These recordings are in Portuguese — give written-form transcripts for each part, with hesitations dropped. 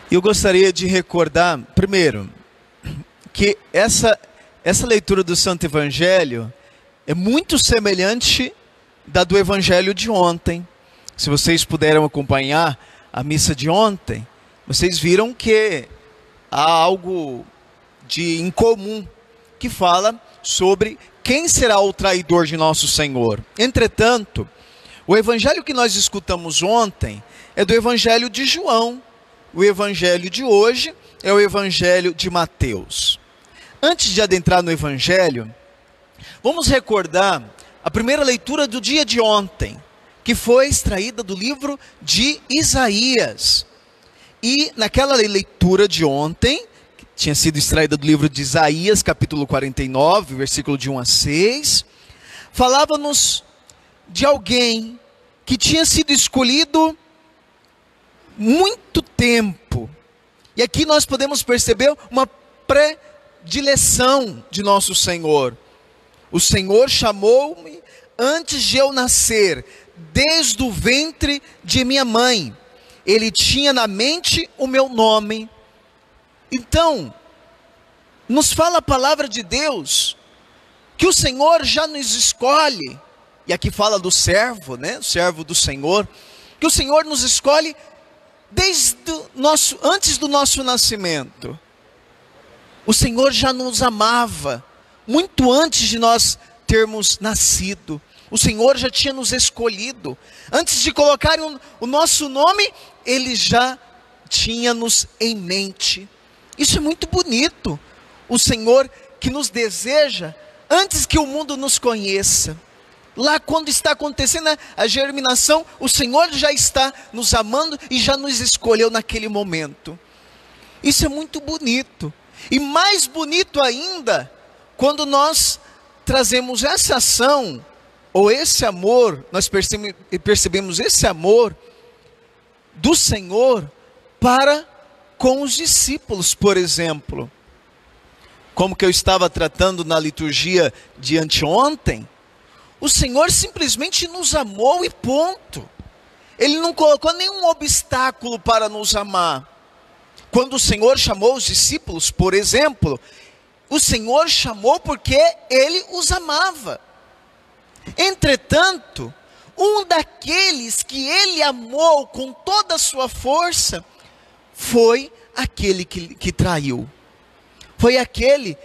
Eu gostaria de recordar, primeiro, que essa leitura do Santo Evangelho é muito semelhante da do Evangelho de ontem. Se vocês puderam acompanhar a missa de ontem, vocês viram que há algo de incomum que fala sobre quem será o traidor de nosso Senhor. Entretanto, o Evangelho que nós escutamos ontem é do Evangelho de João. O Evangelho de hoje é o Evangelho de Mateus. Antes de adentrar no Evangelho, vamos recordar a primeira leitura do dia de ontem, que foi extraída do livro de Isaías. E naquela leitura de ontem, que tinha sido extraída do livro de Isaías, capítulo 49, versículo de 1 a 6, falava-nos de alguém que tinha sido escolhido muito tempo. E aqui nós podemos perceber uma predileção de nosso Senhor. O Senhor chamou-me antes de eu nascer, desde o ventre de minha mãe. Ele tinha na mente o meu nome. Então, nos fala a palavra de Deus, que o Senhor já nos escolhe, e aqui fala do servo, né? O servo do Senhor, que o Senhor nos escolhe antes do nosso nascimento. O Senhor já nos amava, muito antes de nós termos nascido. O Senhor já tinha nos escolhido. Antes de colocar o nosso nome, Ele já tinha-nos em mente. Isso é muito bonito. O Senhor que nos deseja antes que o mundo nos conheça. Lá quando está acontecendo a germinação, o Senhor já está nos amando e já nos escolheu naquele momento. Isso é muito bonito. E mais bonito ainda, quando nós trazemos essa ação, ou esse amor, nós percebemos esse amor do Senhor para com os discípulos, por exemplo. Como que eu estava tratando na liturgia de anteontem, o Senhor simplesmente nos amou e ponto. Ele não colocou nenhum obstáculo para nos amar. Quando o Senhor chamou os discípulos, por exemplo, o Senhor chamou porque Ele os amava. Entretanto, um daqueles que Ele amou com toda a sua força, foi aquele que traiu. Foi aquele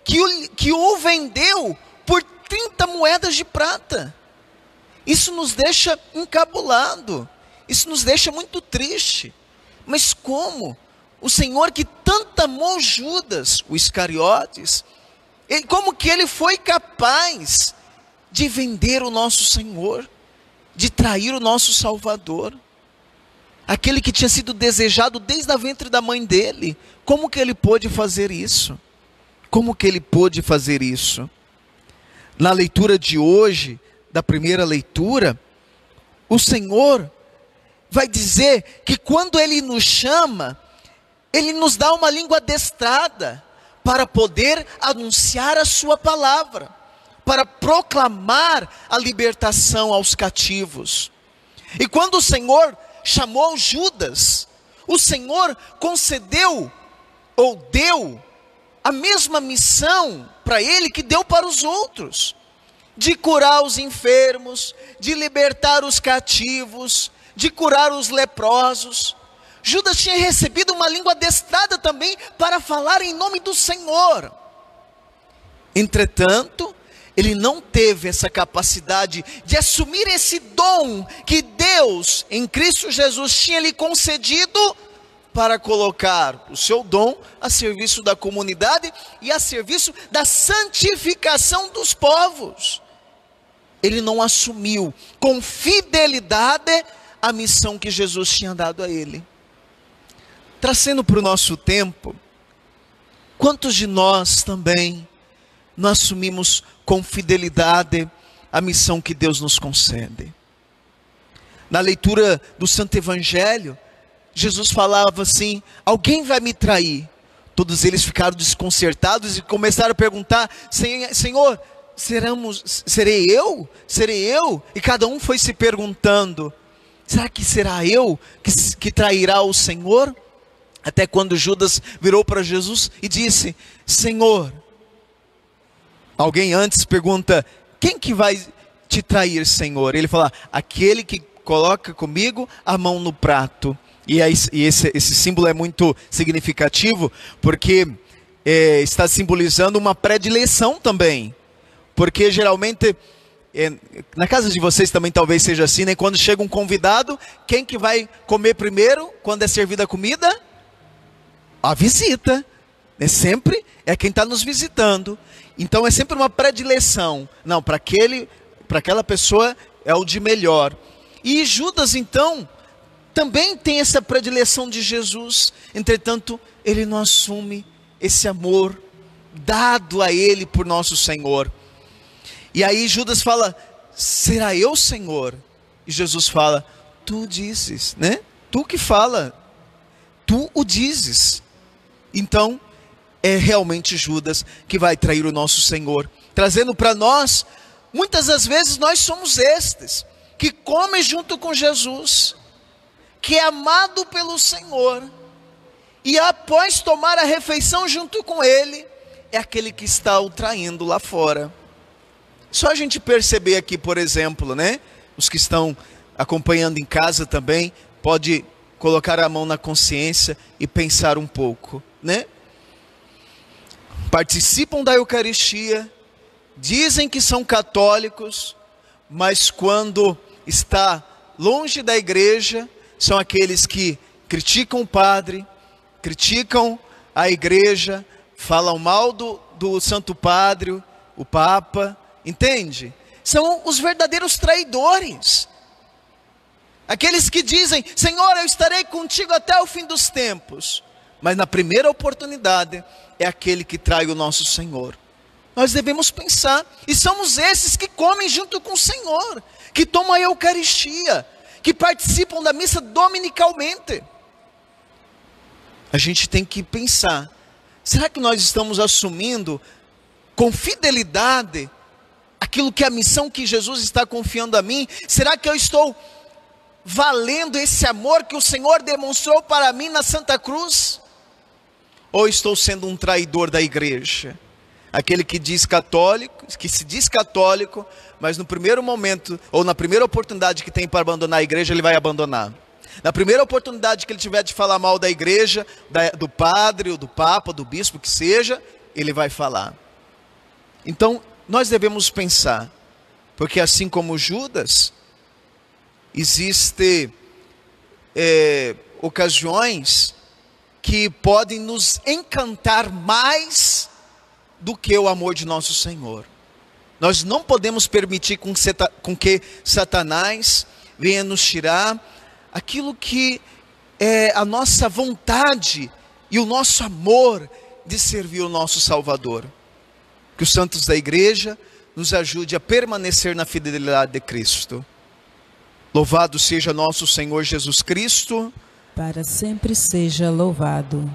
que o vendeu por 30 moedas de prata. Isso nos deixa encabulado. Isso nos deixa muito triste. Mas como? O Senhor que tanto amou Judas, o Iscariotes, como que ele foi capaz de vender o nosso Senhor, de trair o nosso Salvador? Aquele que tinha sido desejado desde a ventre da mãe dele. Como que ele pôde fazer isso? Como que ele pôde fazer isso? Na leitura de hoje, da primeira leitura, o Senhor vai dizer que quando Ele nos chama, Ele nos dá uma língua adestrada para poder anunciar a sua palavra, para proclamar a libertação aos cativos. E quando o Senhor chamou Judas, o Senhor concedeu ou deu a mesma missão para ele que deu para os outros, de curar os enfermos, de libertar os cativos, de curar os leprosos. Judas tinha recebido uma língua adestrada também para falar em nome do Senhor. Entretanto, ele não teve essa capacidade de assumir esse dom que Deus em Cristo Jesus tinha lhe concedido, para colocar o seu dom a serviço da comunidade e a serviço da santificação dos povos. Ele não assumiu com fidelidade a missão que Jesus tinha dado a ele. Trazendo para o nosso tempo, quantos de nós também não assumimos com fidelidade a missão que Deus nos concede? Na leitura do Santo Evangelho, Jesus falava assim: alguém vai me trair. Todos eles ficaram desconcertados e começaram a perguntar: Senhor, serei eu? Serei eu? E cada um foi se perguntando: será que será eu que trairá o Senhor? Até quando Judas virou para Jesus e disse: Senhor. Alguém antes pergunta: quem que vai te trair, Senhor? Ele fala: aquele que coloca comigo a mão no prato. E esse símbolo é muito significativo, porque está simbolizando uma predileção também. Porque geralmente, na casa de vocês também talvez seja assim, né? Quando chega um convidado, quem que vai comer primeiro quando é servida a comida? A visita. Sempre é quem está nos visitando. Então é sempre uma predileção. Não, para aquela pessoa é o de melhor. E Judas então também tem essa predileção de Jesus. Entretanto, ele não assume esse amor dado a ele por nosso Senhor. E aí Judas fala: será eu, Senhor? E Jesus fala: tu dizes, né? Tu que fala, tu o dizes. Então é realmente Judas que vai trair o nosso Senhor, trazendo para nós, muitas das vezes nós somos estes, que comem junto com Jesus, que é amado pelo Senhor, e após tomar a refeição junto com Ele, é aquele que está o traindo lá fora. Só a gente perceber aqui, por exemplo, né? Os que estão acompanhando em casa também, pode colocar a mão na consciência e pensar um pouco, né? Participam da Eucaristia, dizem que são católicos, mas quando está longe da igreja, são aqueles que criticam o padre, criticam a igreja, falam mal do Santo Padre, o Papa, entende? São os verdadeiros traidores. Aqueles que dizem: Senhor, eu estarei contigo até o fim dos tempos. Mas na primeira oportunidade, é aquele que trai o nosso Senhor. Nós devemos pensar, e somos esses que comem junto com o Senhor, que tomam a Eucaristia, que participam da missa dominicalmente. A gente tem que pensar: será que nós estamos assumindo com fidelidade aquilo que é a missão que Jesus está confiando a mim? Será que eu estou valendo esse amor que o Senhor demonstrou para mim na Santa Cruz? Ou estou sendo um traidor da igreja? Aquele que diz católico, que se diz católico, mas no primeiro momento, ou na primeira oportunidade que tem para abandonar a igreja, ele vai abandonar. Na primeira oportunidade que ele tiver de falar mal da igreja, do padre, ou do papa, do bispo, que seja, ele vai falar. Então, nós devemos pensar, porque assim como Judas, existem ocasiões que podem nos encantar mais do que o amor de nosso Senhor. Nós não podemos permitir com que Satanás venha nos tirar aquilo que é a nossa vontade e o nosso amor de servir o nosso Salvador. Que os santos da igreja nos ajude a permanecer na fidelidade de Cristo. Louvado seja nosso Senhor Jesus Cristo. Para sempre seja louvado.